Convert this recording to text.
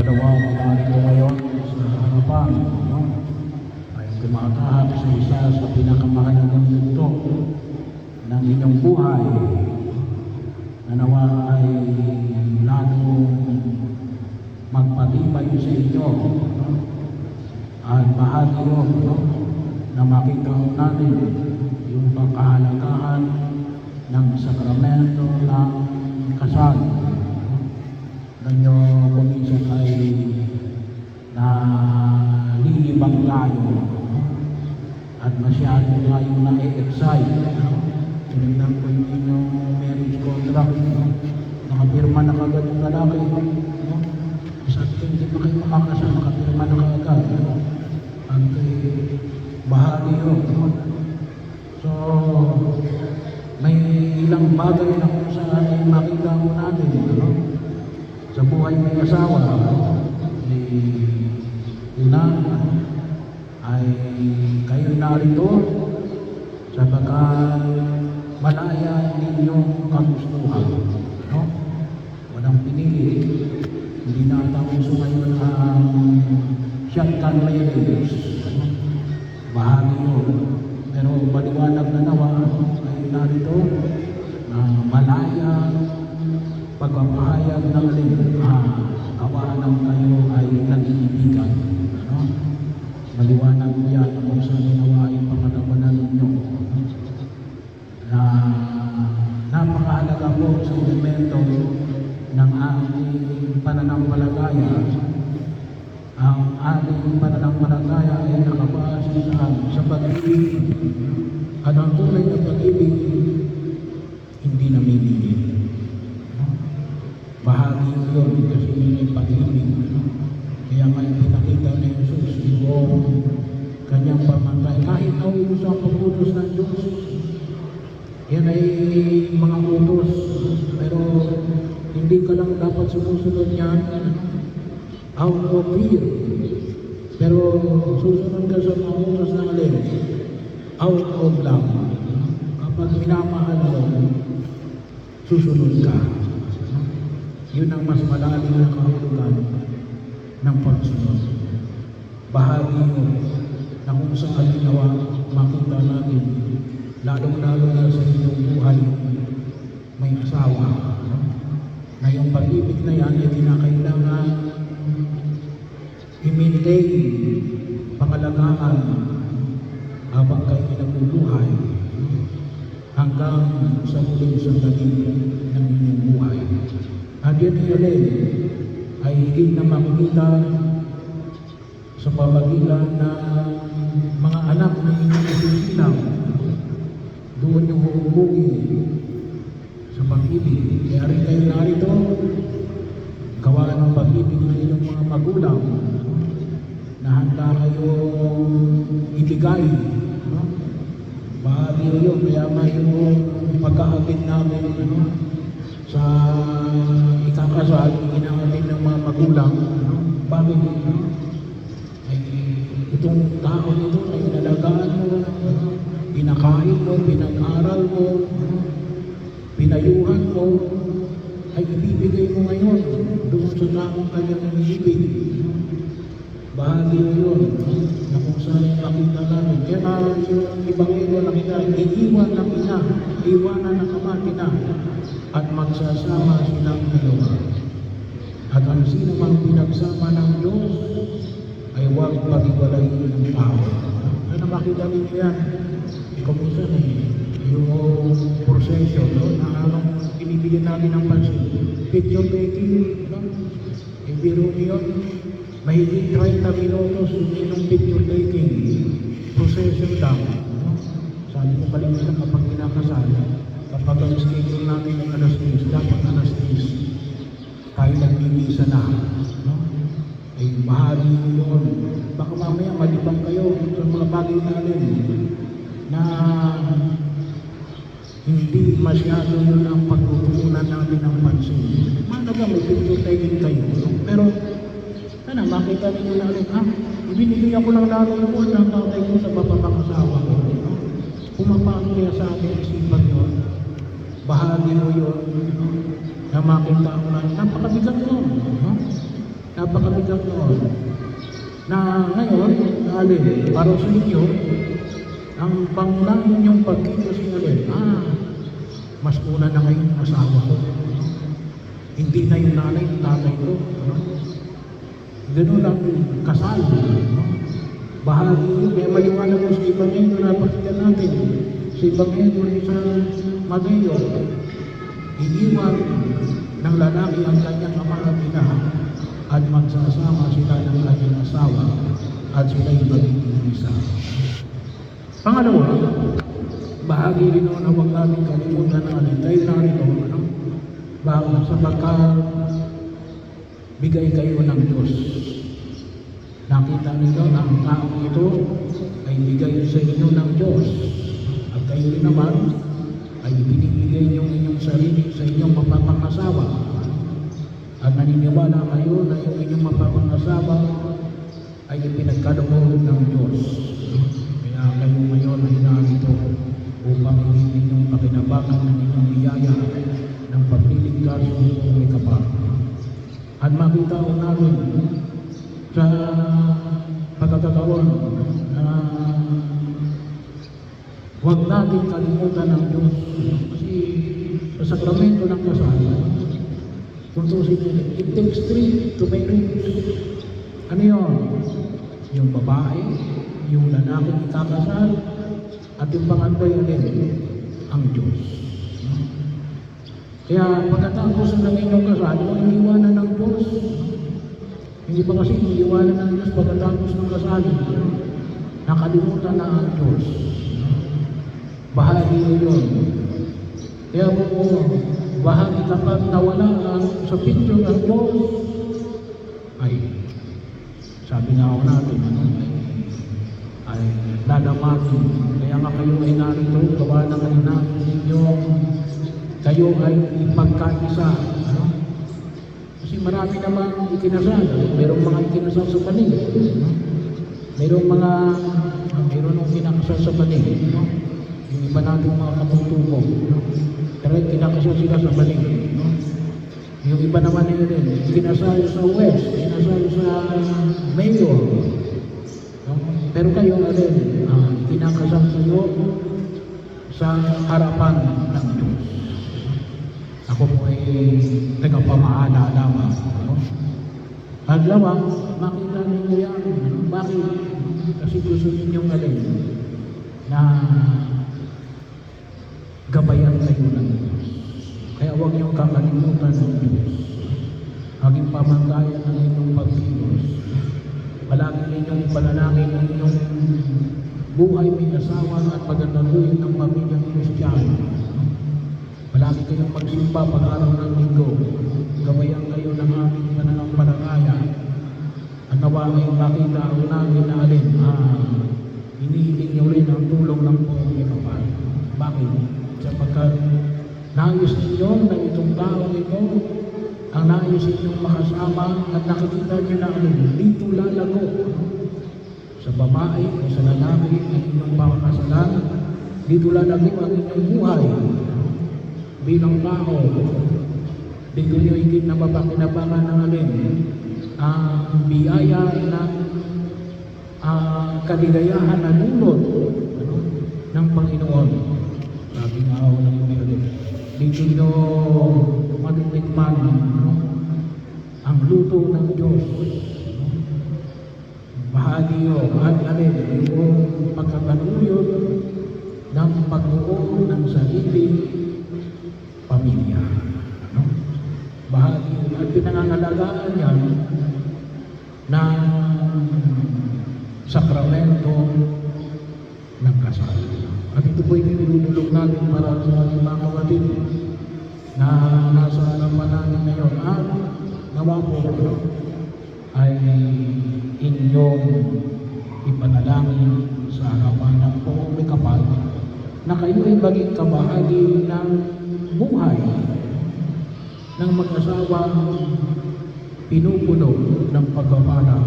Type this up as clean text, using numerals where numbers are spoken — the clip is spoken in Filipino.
Panawagan natin ko ngayon sa harapan, no? Ay tumatahak sa isa sa pinakamahalagang yugto ng inyong buhay na nawa ay lalong magpatibay sa inyo, no? At bahagi yun, no? Na makita natin yung pagkahalagahan ng sakramento ng kasal. Nanyo kung minsan ay nalilibang tayo at masyado tayo na-excite. Tinignan ko yung inyong marriage contract, nakapirma na kagad yung lalaki. Sabi ko, hindi pa kayo makakasal, nakapirma na kagad. Ang bahagi yun. So, may ilang bagay na kung saan ay makita mo natin, sa buhay may asawa, una ay kayo narito sapagkat malaya ninyong kagustuhan, no? Walang pinili. Hindi na tapuso ngayon ang shotgun marriage, bahagi yun. Pero maliwanag na nawa kayo narito na malaya pagpapahayag ng kawanan kayo ay nag-iibigan. Maliwanag mo yan kung saan ginawa yung pangalabanan ninyo. Na napakahalaga po sa elemento ng ating pananampalataya. Ang ating pananampalataya ay nakabase sa pag-ibig. At ang tunay na pag-ibig hindi namimili. Bahagi yun kasi may pag-ibig. Kaya may pinakita na Jesus yung kanyang pamantay. Kahit na utos ang pag-utos ng Diyos, yan ay mga utos. Pero hindi ka lang dapat sumusunod niyan out of fear. Pero susunod ka sa mga utos ng alin out of love. Kapag minamahal mo, susunod ka. Yun ang mas malalim na kahulugan ng pagsunod. Bahagi yun na kung saan ginawa makita natin, lalong-lalo na sa inyong buhay may asawa, na yung pag-ibig na yan ay kinakailangan i-maintain, pangalagaan habang kayo nagbubuhay hanggang sa muling sandali ng inyong buhay. At yun ay higit na makikita sa pamagitan ng mga anak na inyong isisilaw. Doon yung huhubugi sa pag-ibig. Kaya rin kayo narito, gawa ng pag-ibig ng inyong mga magulang na handa kayong ibigay. Bahagi yun, kaya may pagkakabit namin sa ikakasal, ginagaling ng mga magulang. Bakit? Ay, itong tao nito ay nalagaan mo, pinakain mo, pinag-aral mo, pinayuhan mo, ay ibibigay mo ngayon doon sa taong kanyang ibig. Bahagi yun na kung saan makita namin. Kaya yung ibang ito nakita, iiwan ng ina, iwanan ng ama ina, at magsasama silang dalawa. At ang sino mang pinagsama ng Diyos ay huwag pag-iwalayin ng tao. Ano makita ninyo yan? Kung minsan yung procession, na anong binibigyan natin ng pansin. Picture taking, biro niyo, mahigit 30 minutos yung picture taking. Procession lang. Sabi ko kalimutan kapag kinakasal, kapag ang schedule natin ng alas 10, dapat alas 10, tayo nagbibisa na. Ay bahagi yun. Baka mamaya malibang kayo sa mga bagay natin na hindi masyado yun ang pagtutunan natin ng pansin. Mahalaga may picture taking kayo. Pero, makita ninyo natin, ibinigay ako ng lalo na po ng tatay ko sa papapangasawa ko. Pumapasok niya sa ating isipan yun. Bahagi mo yun. Na makita ko na, napakabigat yun. napakabigat noon. Na ngayon, alin, para sa inyo, ang pangunahing inyong pagkilos alin, mas una na ngayon yung asawa ko. Hindi na yung nanay, yung tatay ko. Ganun lang kasal. Bahagi yun, kaya maliwanag mo sa Ebanghelyo na pakinggan natin. Sa Ebanghelyo sa Mateo, iiwan ng lalaki ang kanyang ama at ina at magsasama sila ng kanyang asawa at sila'y magiging isa. Pangalawa, bahagi rin na huwag namin kalimutan na tayo narito, sapagkat bigay kayo ng Diyos. Nakita ninyo na ang taong ito ay bigay sa inyo ng Diyos at kayo rin naman ay binibigay niyo inyong sarili sa inyong mapapangasawa at naniniwala kayo na yung inyong mapapangasawa ay pinagkaloob ng Diyos. Kaya kayo ngayon ay narito upang inyong pakinabangan ng inyong biyaya ng pagliligtas o may kapal. At makita ko natin sa pagkakataon na huwag natin kalimutan ng Diyos. Kasi sa sakramento ng kasal, kung tusin, it takes three to make it. Ano yun? Yung babae, yung lalaking ikakasal, at yung pangatlo yun ang Diyos. Kaya pagkatapos ng inyong kasal, huwag iwanan ng Diyos. Hindi pa kasi iwanan ng Diyos pagkatapos ng kasal. Nakalimutan na ang Diyos. Bahagi yun. Kaya po, bahagi kapag nawala sa picture ng Diyos, ay, sabi nga ako natin, ay dadamatin. Kaya nga kayo ay narito, gawa na kayo na inyong kayo ay ipagkaisa. Kasi marami naman ikinasal. Merong mga ikinasal sa panig. Merong kinakasal sa panig. Yung iba natin mga katutubo. Pero kinakasal sila sa panig. Yung iba naman yun din. Kinasal sa West. Kinasal sa Mayor. Pero kayo kinakasal kayo sa harapan ng Diyos. Ako po ay nagpamahala lamang. Paglawa, makita ninyo yan. Bakit? Kasi gusto ninyong alin na gabayan kayo ng Diyos. Kaya huwag niyong kakalimutan ng Diyos. Maging pamantayan ng inyong pagkilos. Palagi ninyong ipanalangin ng inyong buhay may asawa at pagtataguin ng pamilyang Kristiyano. Palagi kayong magsimba pag-araw ng linggo. Gabayan kayo ng aming pananampalataya. At nawa kayong makita ako namin na alin, inihiling niyo rin ang tulong ng buong kapal. Bakit? Sapagkat nais ninyo na itong taong ito, ang nais ninyong makasama at nakikita niyo na alin, dito lalago. Sa babae o sa lalaki ang inyong pangakasalan, dito lalago ang inyong buhay. Bilang tao, dito nyo higit na mapakinabangan ng alin ang biyaya ng kaligayahan na dulot ng Panginoon. Sabi nga ako ng Panginoon, dito nyo matitikman ang luto ng Diyos. Bahagi nyo at alin yung pagkakaluyot ng pagbuo ng sarili pamilya. Bahagi at pinangangalagaan yan ng sakramento ng kasal. At ito po yung nilululog natin para sa ating mga kapatid na nasa harapan natin ngayon. At nawa po ay inyong ipanalangin sa harapan ng buong may kapal na kayo ay maging kabahagi ng buhay ng mag-asawang pinupuno ng pagpapala